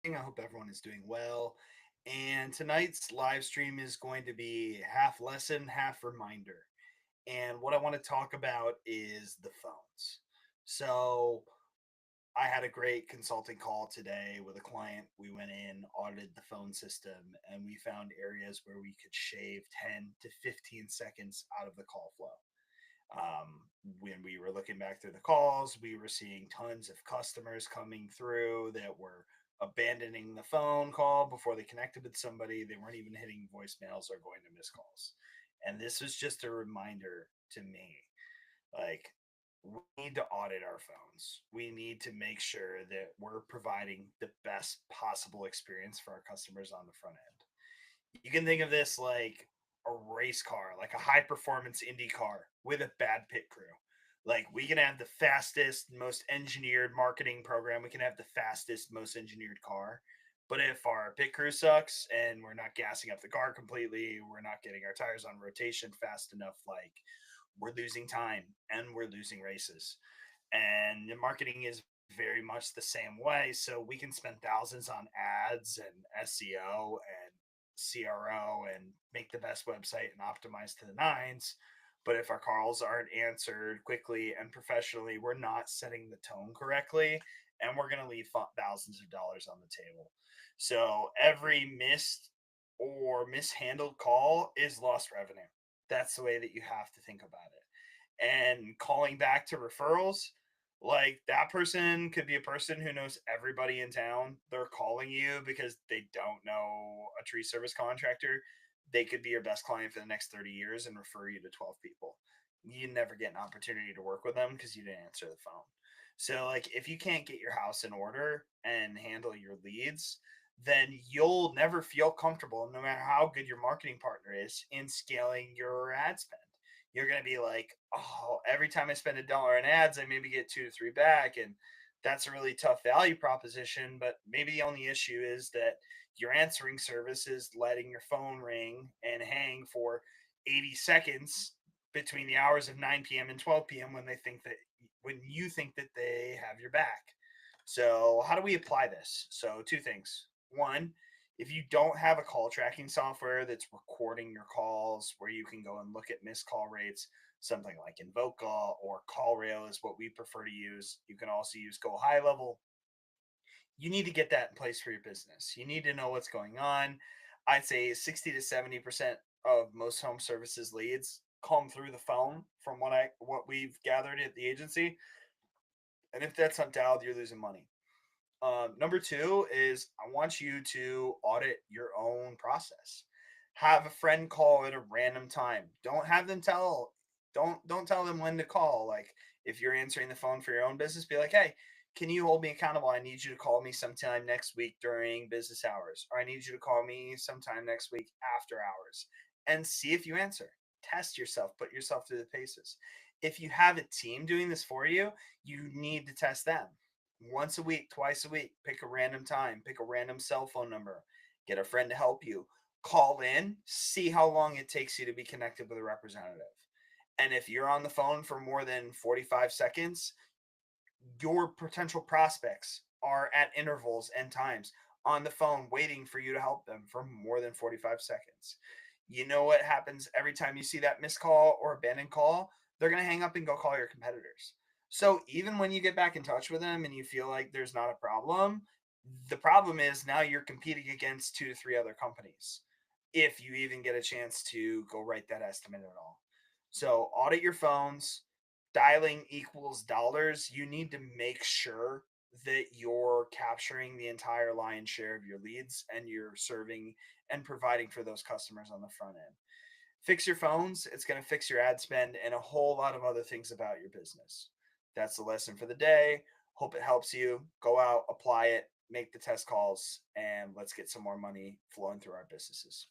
I hope everyone is doing well. And tonight's live stream is going to be half lesson, half reminder. And what I want to talk about is the phones. So, I had a great consulting call today with a client. We went in, audited the phone system, and we found areas where we could shave 10 to 15 seconds out of the call flow. When we were looking back through the calls, we were seeing tons of customers coming through that were abandoning the phone call before they connected with somebody. They weren't even hitting voicemails or going to missed calls. And this was just a reminder to me like, we need to audit our phones. We need to make sure that we're providing the best possible experience for our customers on the front end. You can think of this like a race car, like a high performance Indy car with a bad pit crew. Like we can have the fastest, most engineered marketing program. We can have the fastest, most engineered car. But if our pit crew sucks and we're not gassing up the car completely, we're not getting our tires on rotation fast enough, like we're losing time and we're losing races. And the marketing is very much the same way. So we can spend thousands on ads and SEO and CRO and make the best website and optimize to the nines. But if our calls aren't answered quickly and professionally, we're not setting the tone correctly, and we're going to leave thousands of dollars on the table. So every missed or mishandled call is lost revenue. That's the way that you have to think about it. And calling back to referrals, like that person could be a person who knows everybody in town. They're calling you because they don't know a tree service contractor. They could be your best client for the next 30 years and refer you to 12 people. You never get an opportunity to work with them because you didn't answer the phone. So, like, if you can't get your house in order and handle your leads, then you'll never feel comfortable, no matter how good your marketing partner is, in scaling your ad spend. You're going to be like, oh, every time I spend $1 in ads, I maybe get 2 to 3 back. And that's a really tough value proposition. But maybe the only issue is that your answering service is letting your phone ring and hang for 80 seconds between the hours of 9 p.m. and 12 p.m. When you think that they have your back. So, how do we apply this? So, two things. One, if you don't have a call tracking software that's recording your calls where you can go and look at missed call rates, something like Invoca or CallRail is what we prefer to use. You can also use Go High Level. You need to get that in place for your business. You need to know what's going on. I'd say 60 to 70% of most home services leads come through the phone from what we've gathered at the agency. And if that's not dialed, you're losing money. Number two is I want you to audit your own process. Have a friend call at a random time. Don't have them tell don't tell them when to call. Like if you're answering the phone for your own business, be like, hey, can you hold me accountable? I need you to call me sometime next week during business hours, or I need you to call me sometime next week after hours, and see if you answer. Test yourself, put yourself through the paces. If you have a team doing this for you, you need to test them once a week, twice a week. Pick a random time, pick a random cell phone number, get a friend to help you. Call in, see how long it takes you to be connected with a representative. And if you're on the phone for more than 45 seconds, your potential prospects are at intervals and times on the phone waiting for you to help them for more than 45 seconds. You know what happens every time you see that missed call or abandoned call? They're going to hang up and go call your competitors. So even when you get back in touch with them and you feel like there's not a problem, the problem is now you're competing against 2 to 3 other companies if you even get a chance to go write that estimate at all. So audit your phones. Dialing equals dollars. You need to make sure that you're capturing the entire lion's share of your leads and you're serving and providing for those customers on the front end. Fix your phones. It's going to fix your ad spend and a whole lot of other things about your business. That's the lesson for the day. Hope it helps you. Go out, apply it, make the test calls, and let's get some more money flowing through our businesses.